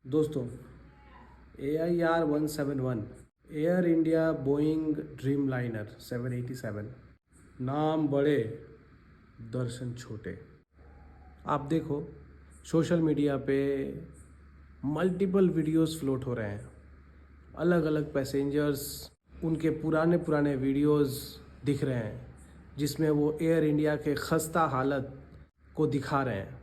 दोस्तों, AIR-171 air India Boeing dream liner 787, नाम बड़े दर्शन छोटे। आप देखो, सोशल मीडिया पे मल्टीपल वीडियोस फ्लोट हो रहे हैं। अलग अलग पैसेंजर्स उनके पुराने पुराने वीडियोस दिख रहे हैं जिसमें वो एयर इंडिया के खस्ता हालत को दिखा रहे हैं।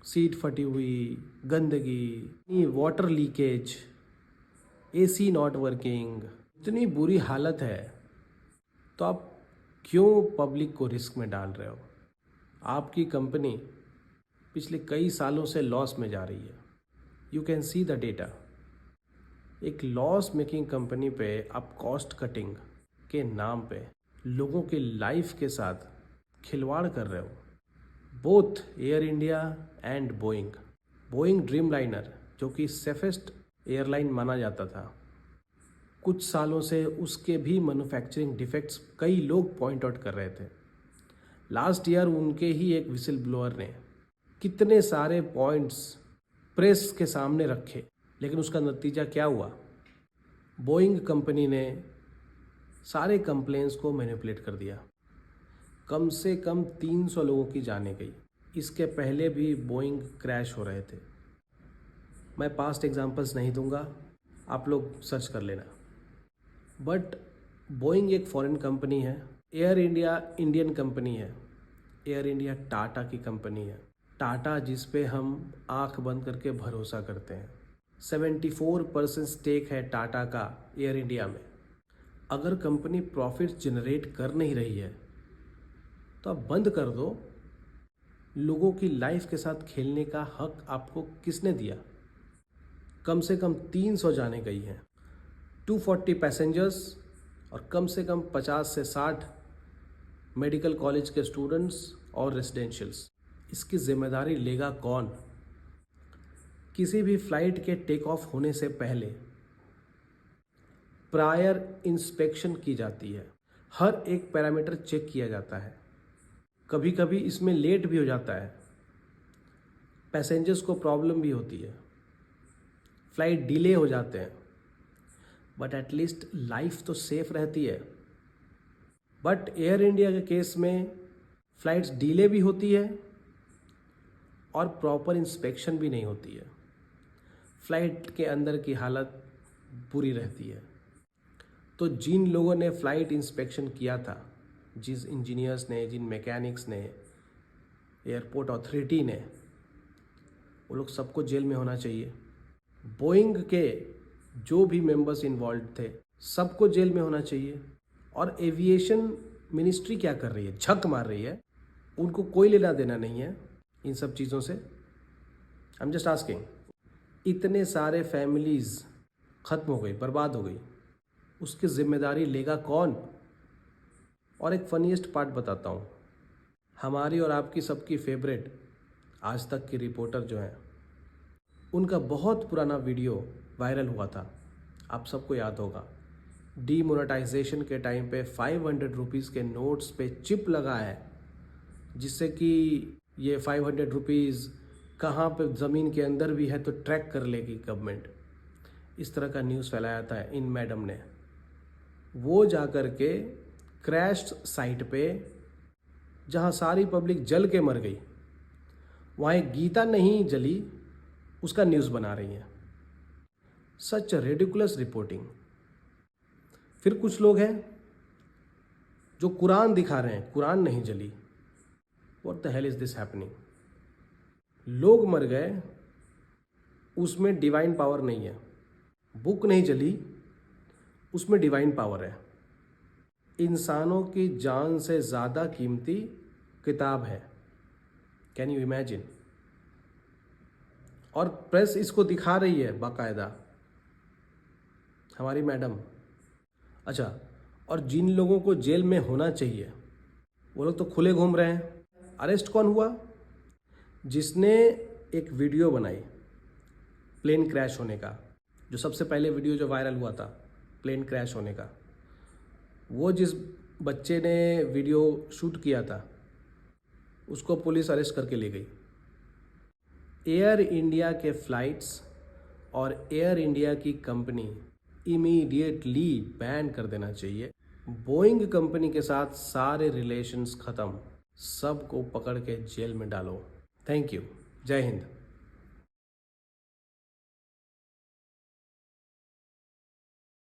सीट फटी हुई, गंदगी, water leakage, AC not working, इतनी बुरी हालत है। तो आप क्यों पब्लिक को रिस्क में डाल रहे हो? आपकी कंपनी पिछले कई सालों से लॉस में जा रही है। You can see the data. एक लॉस मेकिंग कंपनी पे आप कॉस्ट कटिंग के नाम पे लोगों की लाइफ के साथ खिलवाड़ कर रहे हो। Both air India and Boeing dream liner, जो कि सेफेस्ट एयरलाइन माना जाता था, कुछ सालों से उसके भी मैन्युफैक्चरिंग डिफेक्ट्स कई लोग पॉइंट आउट कर रहे थे। लास्ट ईयर उनके ही एक विसिल ब्लोअर ने कितने सारे पॉइंट्स प्रेस के सामने रखे, लेकिन उसका नतीजा क्या हुआ? बोइंग कंपनी ने सारे कंप्लेंट्स को मैनिपुलेट कर दिया। कम से कम 300 लोगों की जानें गई। इसके पहले भी बोइंग क्रैश हो रहे थे। मैं पास्ट एग्जांपल्स नहीं दूंगा, आप लोग सर्च कर लेना। बट बोइंग एक फॉरेन कंपनी है, एयर इंडिया इंडियन कंपनी है। एयर इंडिया टाटा की कंपनी है। टाटा जिस पे हम आंख बंद करके भरोसा करते हैं। 74% स्टेक है टाटा का एयर इंडिया में। अगर कंपनी प्रॉफिट जनरेट कर नहीं रही है तो आप बंद कर दो। लोगों की लाइफ के साथ खेलने का हक आपको किसने दिया? कम से कम 300 जाने गई हैं, 240 पैसेंजर्स और कम से कम 50 से 60 मेडिकल कॉलेज के स्टूडेंट्स और रेजिडेंशियल्स। इसकी जिम्मेदारी लेगा कौन? किसी भी फ्लाइट के टेक ऑफ होने से पहले प्रायर इंस्पेक्शन की जाती है। हर एक पैरामीटर चेक किया जाता है। कभी कभी इसमें लेट भी हो जाता है, पैसेंजर्स को प्रॉब्लम भी होती है, फ्लाइट डिले हो जाते हैं, बट एटलीस्ट लाइफ तो सेफ रहती है। बट एयर इंडिया के केस में फ़्लाइट्स डिले भी होती है और प्रॉपर इंस्पेक्शन भी नहीं होती है। फ़्लाइट के अंदर की हालत बुरी रहती है। तो जिन लोगों ने फ़्लाइट इंस्पेक्शन किया था, जिस इंजीनियर्स ने, जिन मैकेनिक्स ने, एयरपोर्ट अथॉरिटी ने, वो लोग सबको जेल में होना चाहिए। बोइंग के जो भी मेंबर्स इन्वॉल्व थे सबको जेल में होना चाहिए। और एविएशन मिनिस्ट्री क्या कर रही है? झक मार रही है। उनको कोई लेना देना नहीं है इन सब चीज़ों से। I am just asking. इतने सारे फैमिलीज़ ख़त्म हो गई, बर्बाद हो गई, उसकी जिम्मेदारी लेगा कौन? और एक फनीएस्ट पार्ट बताता हूँ। हमारी और आपकी सबकी फेवरेट आज तक की रिपोर्टर जो हैं, उनका बहुत पुराना वीडियो वायरल हुआ था, आप सबको याद होगा। डीमोनेटाइजेशन के टाइम पे 500 रुपीज़ के नोट्स पे चिप लगा है, जिससे कि ये 500 रुपीज़ कहाँ पे ज़मीन के अंदर भी है तो ट्रैक कर लेगी गवर्नमेंट। इस तरह का न्यूज़ फैलाया था इन मैडम ने। वो जा कर के क्रैश साइट पे, जहाँ सारी पब्लिक जल के मर गई, वहाँ एक गीता नहीं जली, उसका न्यूज़ बना रही हैं। सच रेडिकुलस रिपोर्टिंग। फिर कुछ लोग हैं जो कुरान दिखा रहे हैं, कुरान नहीं जली। What the hell is this happening? लोग मर गए, उसमें डिवाइन पावर नहीं है। बुक नहीं जली, उसमें डिवाइन पावर है। इंसानों की जान से ज़्यादा कीमती किताब है। Can you imagine? और प्रेस इसको दिखा रही है बाकायदा, हमारी मैडम। अच्छा, और जिन लोगों को जेल में होना चाहिए वो लोग तो खुले घूम रहे हैं। अरेस्ट कौन हुआ? जिसने एक वीडियो बनाई प्लेन क्रैश होने का, जो सबसे पहले वीडियो जो वायरल हुआ था प्लेन क्रैश होने का, वो जिस बच्चे ने वीडियो शूट किया था उसको पुलिस अरेस्ट करके ले गई। एयर इंडिया के फ़्लाइट्स और एयर इंडिया की कंपनी इमीडिएटली बैन कर देना चाहिए। बोइंग कंपनी के साथ सारे रिलेशंस ख़त्म, सबको पकड़ के जेल में डालो। Thank you. जय हिंद।